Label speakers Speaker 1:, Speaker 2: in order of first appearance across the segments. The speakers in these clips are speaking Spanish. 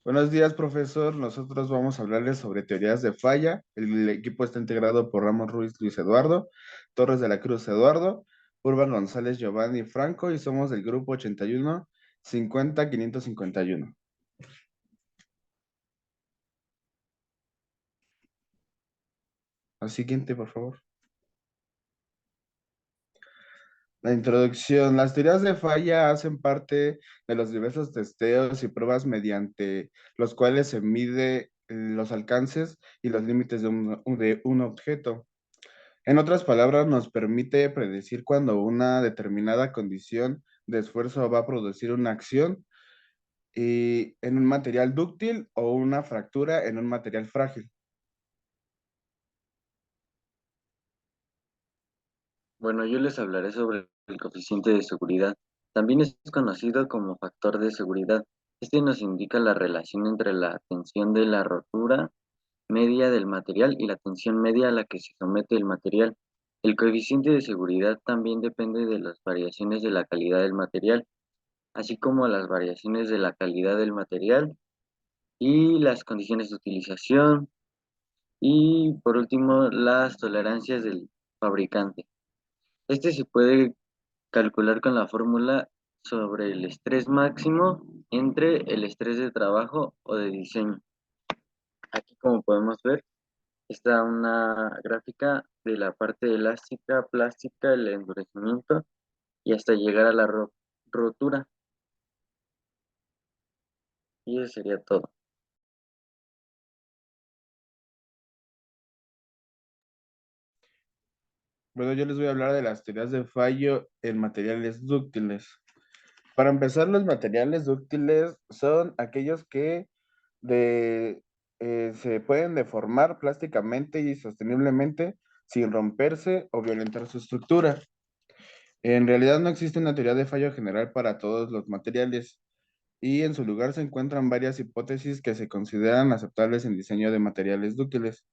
Speaker 1: Buenos días, profesor. Nosotros vamos a hablarles sobre teorías de falla. El equipo está integrado por Ramos Ruiz Luis Eduardo, Torres de la Cruz Eduardo, Urban González Giovanni Franco y somos del grupo 81 50 551. Al siguiente, por favor. La introducción. Las teorías de falla hacen parte de los diversos testeos y pruebas mediante los cuales se mide los alcances y los límites de un objeto. En otras palabras, nos permite predecir cuándo una determinada condición de esfuerzo va a producir una acción y en un material dúctil o una fractura en un material frágil.
Speaker 2: Bueno, yo les hablaré sobre el coeficiente de seguridad. También es conocido como factor de seguridad. Este nos indica la relación entre la tensión de la rotura media del material y la tensión media a la que se somete el material. El coeficiente de seguridad también depende de las variaciones de la calidad del material, así como las variaciones de la calidad del material y las condiciones de utilización y, por último, las tolerancias del fabricante. Este se puede calcular con la fórmula sobre el estrés máximo entre el estrés de trabajo o de diseño. Aquí, como podemos ver, está una gráfica de la parte elástica, plástica, el endurecimiento y hasta llegar a la rotura. Y eso sería todo.
Speaker 1: Bueno, yo les voy a hablar de las teorías de fallo en materiales dúctiles. Para empezar, los materiales dúctiles son aquellos que de, se pueden deformar plásticamente y sosteniblemente sin romperse o violentar su estructura. En realidad no existe una teoría de fallo general para todos los materiales y en su lugar se encuentran varias hipótesis que se consideran aceptables en diseño de materiales dúctiles,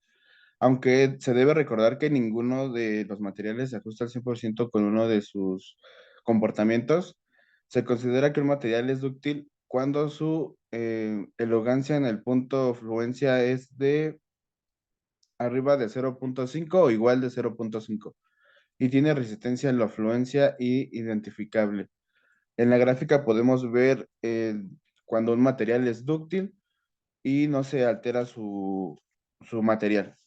Speaker 1: aunque se debe recordar que ninguno de los materiales se ajusta al 100% con uno de sus comportamientos. Se considera que un material es dúctil cuando su elegancia en el punto fluencia es de arriba de 0,5 o igual de 0,5 y tiene resistencia en la fluencia y identificable. En la gráfica podemos ver cuando un material es dúctil y no se altera su material.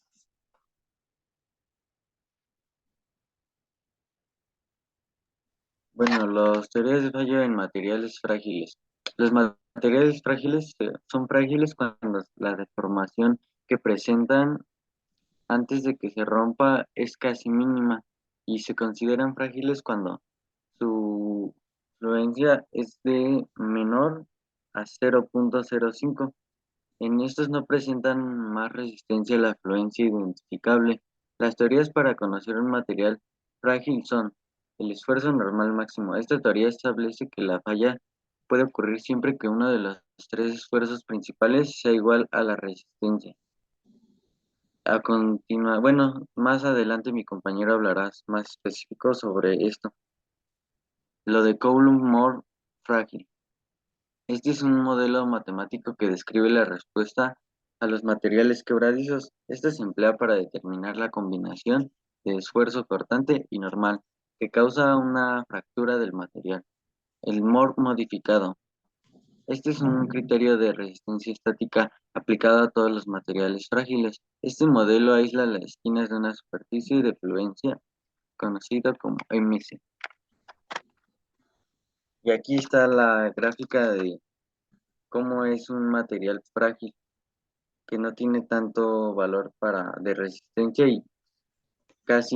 Speaker 2: Bueno, las teorías de fallo en materiales frágiles. Los materiales frágiles son frágiles cuando la deformación que presentan antes de que se rompa es casi mínima y se consideran frágiles cuando su fluencia es de menor a 0,05. En estos no presentan más resistencia a la fluencia identificable. Las teorías para conocer un material frágil son el esfuerzo normal máximo. Esta teoría establece que la falla puede ocurrir siempre que uno de los tres esfuerzos principales sea igual a la resistencia. Bueno, más adelante mi compañero hablará más específico sobre esto. Lo de Coulomb-Moore frágil. Este es un modelo matemático que describe la respuesta a los materiales quebradizos. Este se emplea para determinar la combinación de esfuerzo cortante y normal que causa una fractura del material. El Moore modificado. Este es un criterio de resistencia estática aplicado a todos los materiales frágiles. Este modelo aísla las esquinas de una superficie de fluencia conocida como MC. Y aquí está la gráfica de cómo es un material frágil que no tiene tanto valor de resistencia y casi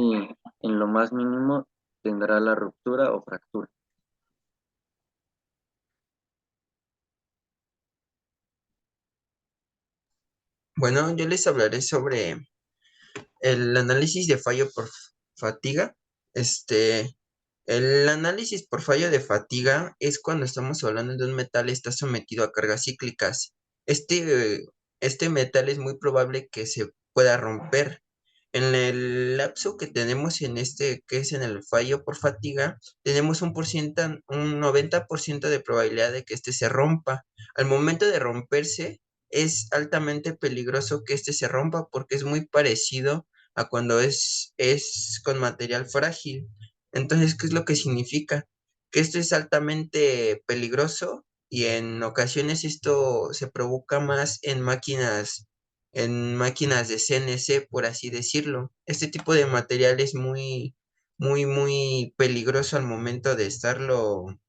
Speaker 2: en lo más mínimo tendrá la ruptura o fractura.
Speaker 3: Bueno, yo les hablaré sobre el análisis de fallo por fatiga. El análisis por fallo de fatiga es cuando estamos hablando de un metal que está sometido a cargas cíclicas. Este metal es muy probable que se pueda romper. En el lapso que tenemos en este, que es en el fallo por fatiga, tenemos un 90% de probabilidad de que este se rompa. Al momento de romperse, es altamente peligroso que este se rompa porque es muy parecido a cuando es con material frágil. Entonces, ¿qué es lo que significa? Que esto es altamente peligroso y en ocasiones esto se provoca más en máquinas de CNC, por así decirlo. Este tipo de material es muy peligroso al momento de estarlo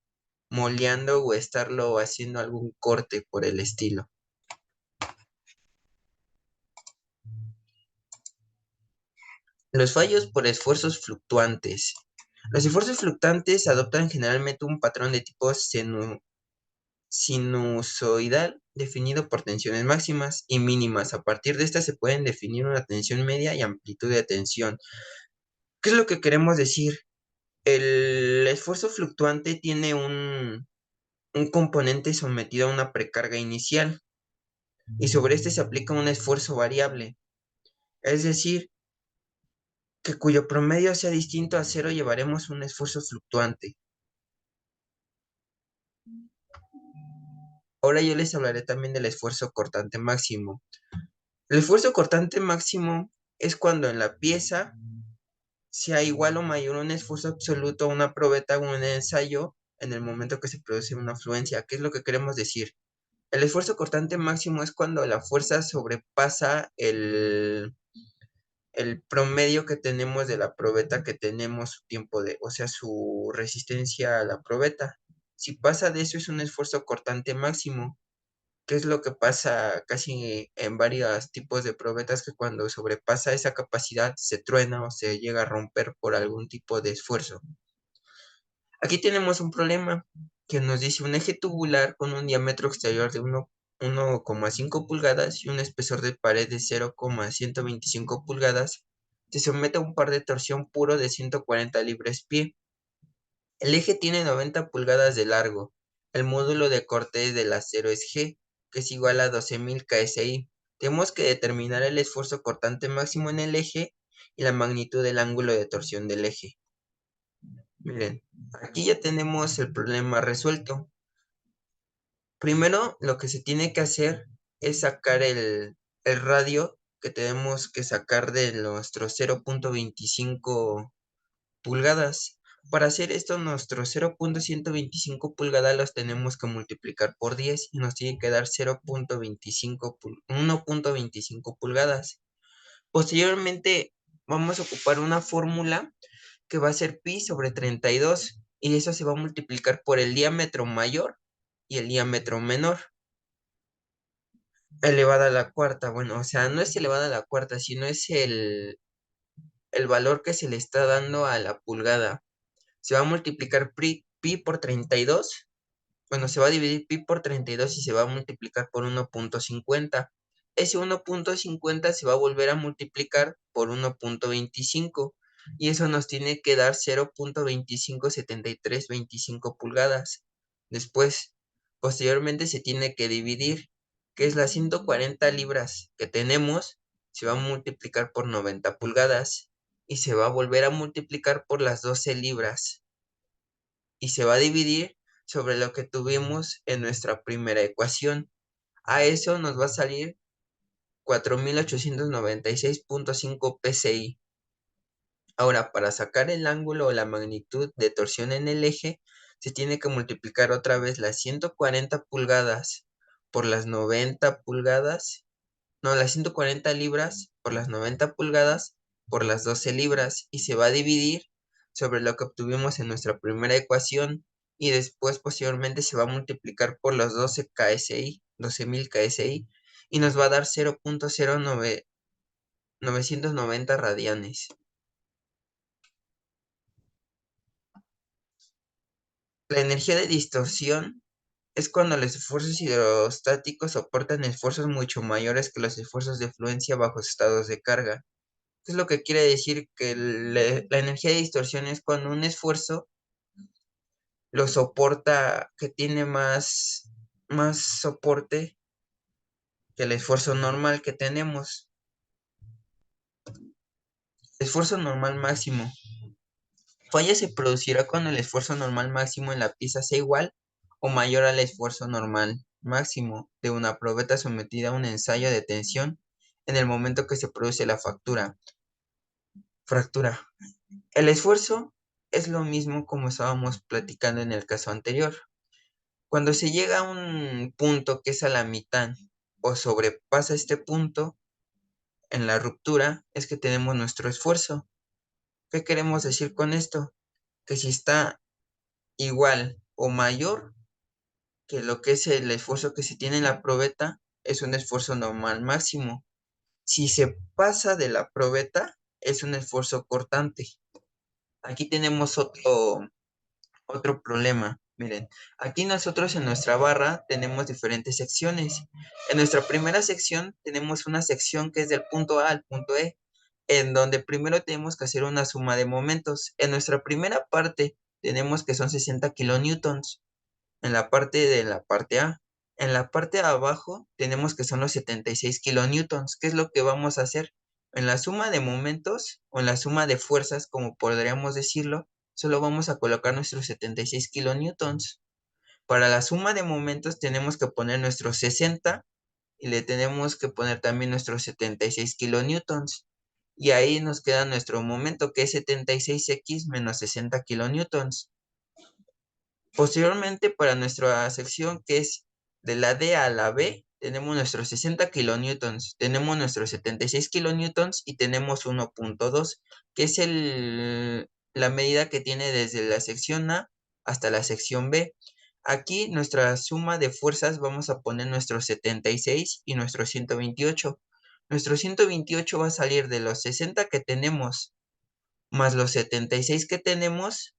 Speaker 3: moldeando o estarlo haciendo algún corte por el estilo. Los fallos por esfuerzos fluctuantes. Los esfuerzos fluctuantes adoptan generalmente un patrón de tipo sinusoidal definido por tensiones máximas y mínimas. A partir de estas se pueden definir una tensión media y amplitud de tensión. ¿Qué es lo que queremos decir? El esfuerzo fluctuante tiene un componente sometido a una precarga inicial y sobre este se aplica un esfuerzo variable, es decir, que cuyo promedio sea distinto a cero llevaremos un esfuerzo fluctuante. Ahora yo les hablaré también del esfuerzo cortante máximo. El esfuerzo cortante máximo es cuando en la pieza sea igual o mayor un esfuerzo absoluto a una probeta o un ensayo en el momento que se produce una fluencia. ¿Qué es lo que queremos decir? El esfuerzo cortante máximo es cuando la fuerza sobrepasa el promedio que tenemos de la probeta que tenemos su tiempo de, o sea, su resistencia a la probeta. Si pasa de eso es un esfuerzo cortante máximo, que es lo que pasa casi en varios tipos de probetas que cuando sobrepasa esa capacidad se truena o se llega a romper por algún tipo de esfuerzo. Aquí tenemos un problema que nos dice un eje tubular con un diámetro exterior de 1,5 pulgadas y un espesor de pared de 0,125 pulgadas. Se somete a un par de torsión puro de 140 libras-pie. El eje tiene 90 pulgadas de largo. El módulo de corte del acero es G, que es igual a 12.000 KSI. Tenemos que determinar el esfuerzo cortante máximo en el eje y la magnitud del ángulo de torsión del eje. Miren, aquí ya tenemos el problema resuelto. Primero, lo que se tiene que hacer es sacar el radio que tenemos que sacar de nuestro 0,25 pulgadas. Para hacer esto, nuestros 0,125 pulgadas los tenemos que multiplicar por 10 y nos tiene que dar 1,25 pulgadas. Posteriormente, vamos a ocupar una fórmula que va a ser pi sobre 32 y eso se va a multiplicar por el diámetro mayor y el diámetro menor elevada a la cuarta. Bueno, o sea, no es elevada a la cuarta, sino es el valor que se le está dando a la pulgada. Se va a multiplicar pi por 32. Bueno, se va a dividir pi por 32 y se va a multiplicar por 1,50. Ese 1,50 se va a volver a multiplicar por 1,25 y eso nos tiene que dar 0,257325 pulgadas. Después, posteriormente se tiene que dividir, que es las 140 libras que tenemos, se va a multiplicar por 90 pulgadas y se va a volver a multiplicar por las 12 libras y se va a dividir sobre lo que tuvimos en nuestra primera ecuación. A eso nos va a salir 4.896,5 psi. Ahora, para sacar el ángulo o la magnitud de torsión en el eje, se tiene que multiplicar otra vez las 140 pulgadas por las 90 pulgadas, no, las 140 libras por las 90 pulgadas por las 12 libras y se va a dividir sobre lo que obtuvimos en nuestra primera ecuación y después posteriormente se va a multiplicar por los 12 KSI, 12.000 KSI y nos va a dar 0,0990 radianes. La energía de distorsión es cuando los esfuerzos hidrostáticos soportan esfuerzos mucho mayores que los esfuerzos de fluencia bajo estados de carga. ¿Qué es lo que quiere decir? Que la energía de distorsión es cuando un esfuerzo lo soporta, que tiene más soporte que el esfuerzo normal que tenemos. Esfuerzo normal máximo. Falla se producirá cuando el esfuerzo normal máximo en la pieza sea igual o mayor al esfuerzo normal máximo de una probeta sometida a un ensayo de tensión en el momento que se produce la fractura. El esfuerzo es lo mismo como estábamos platicando en el caso anterior. Cuando se llega a un punto que es a la mitad o sobrepasa este punto en la ruptura, es que tenemos nuestro esfuerzo. ¿Qué queremos decir con esto? Que si está igual o mayor que lo que es el esfuerzo que se tiene en la probeta, es un esfuerzo normal máximo. Si se pasa de la probeta, es un esfuerzo cortante. Aquí tenemos otro problema. Miren, aquí nosotros en nuestra barra tenemos diferentes secciones. En nuestra primera sección tenemos una sección que es del punto A al punto E, en donde primero tenemos que hacer una suma de momentos. En nuestra primera parte tenemos que son 60 kilonewtons en la parte de la parte A. En la parte de abajo tenemos que son los 76 kilonewtons. ¿Qué es lo que vamos a hacer? En la suma de momentos o en la suma de fuerzas, como podríamos decirlo, solo vamos a colocar nuestros 76 kilonewtons. Para la suma de momentos tenemos que poner nuestros 60 y le tenemos que poner también nuestros 76 kilonewtons. Y ahí nos queda nuestro momento que es 76x menos 60 kilonewtons. Posteriormente, para nuestra sección que es de la D a la B, tenemos nuestros 60 kilonewtons, tenemos nuestros 76 kilonewtons y tenemos 1.2, que es la medida que tiene desde la sección A hasta la sección B. Aquí nuestra suma de fuerzas vamos a poner nuestros 76 y nuestros 128. Nuestro 128 va a salir de los 60 que tenemos más los 76 que tenemos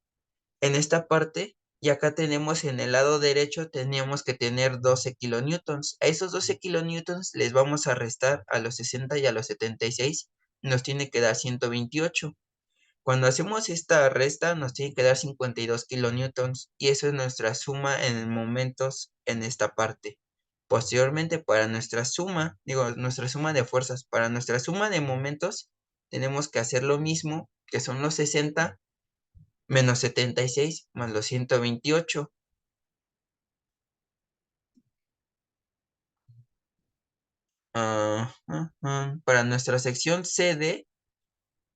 Speaker 3: en esta parte, y acá tenemos en el lado derecho, teníamos que tener 12 kilonewtons. A esos 12 kilonewtons les vamos a restar a los 60 y a los 76, nos tiene que dar 128. Cuando hacemos esta resta, nos tiene que dar 52 kilonewtons, y eso es nuestra suma en momentos en esta parte. Posteriormente, para nuestra suma, digo, nuestra suma de fuerzas, para nuestra suma de momentos, tenemos que hacer lo mismo, que son los 60 menos 76 más los 128. Para nuestra sección CD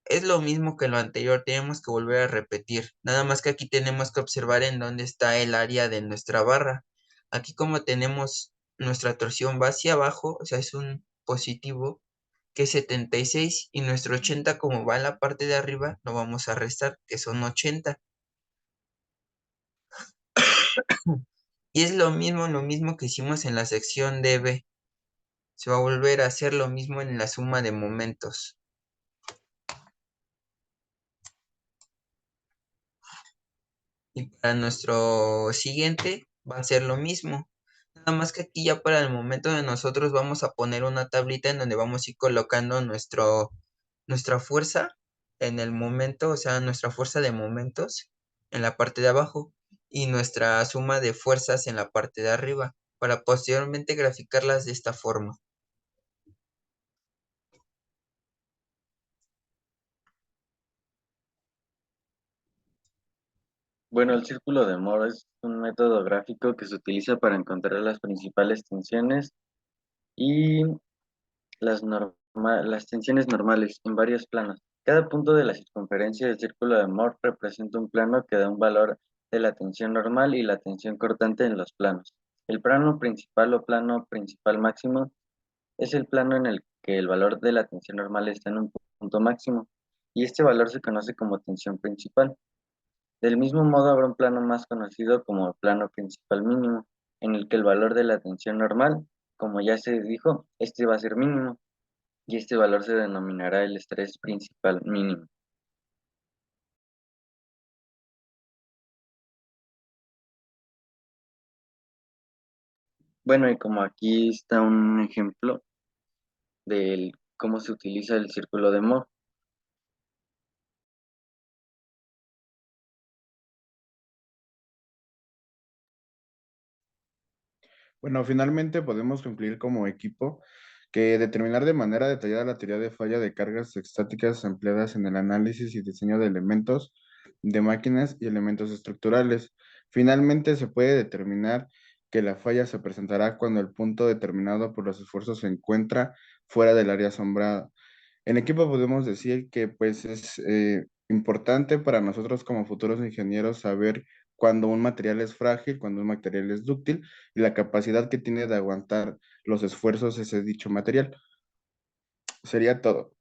Speaker 3: es lo mismo que lo anterior, tenemos que volver a repetir. Nada más que aquí tenemos que observar en dónde está el área de nuestra barra. Aquí como tenemos nuestra torsión va hacia abajo, o sea, es un positivo que es 76 y nuestro 80 como va en la parte de arriba, lo vamos a restar, que son 80. Y es lo mismo que hicimos en la sección DB. Se va a volver a hacer lo mismo en la suma de momentos. Y para nuestro siguiente va a ser lo mismo. Nada más que aquí ya para el momento de nosotros vamos a poner una tablita en donde vamos a ir colocando nuestra fuerza en el momento, o sea, nuestra fuerza de momentos en la parte de abajo y nuestra suma de fuerzas en la parte de arriba, para posteriormente graficarlas de esta forma.
Speaker 2: Bueno, el círculo de Moore es un método gráfico que se utiliza para encontrar las principales tensiones y las tensiones normales en varios planos. Cada punto de la circunferencia del círculo de Moore representa un plano que da un valor de la tensión normal y la tensión cortante en los planos. El plano principal o plano principal máximo es el plano en el que el valor de la tensión normal está en un punto máximo y este valor se conoce como tensión principal. Del mismo modo, habrá un plano más conocido como el plano principal mínimo, en el que el valor de la tensión normal, como ya se dijo, este va a ser mínimo y este valor se denominará el estrés principal mínimo. Bueno, y como aquí está un ejemplo de cómo se utiliza el círculo de Moore.
Speaker 1: Bueno, finalmente podemos concluir como equipo que determinar de manera detallada la teoría de falla de cargas estáticas empleadas en el análisis y diseño de elementos de máquinas y elementos estructurales. Finalmente, se puede determinar que la falla se presentará cuando el punto determinado por los esfuerzos se encuentra fuera del área asombrada. En equipo podemos decir que pues es importante para nosotros como futuros ingenieros saber cuando un material es frágil, cuando un material es dúctil y la capacidad que tiene de aguantar los esfuerzos ese dicho material. Sería todo.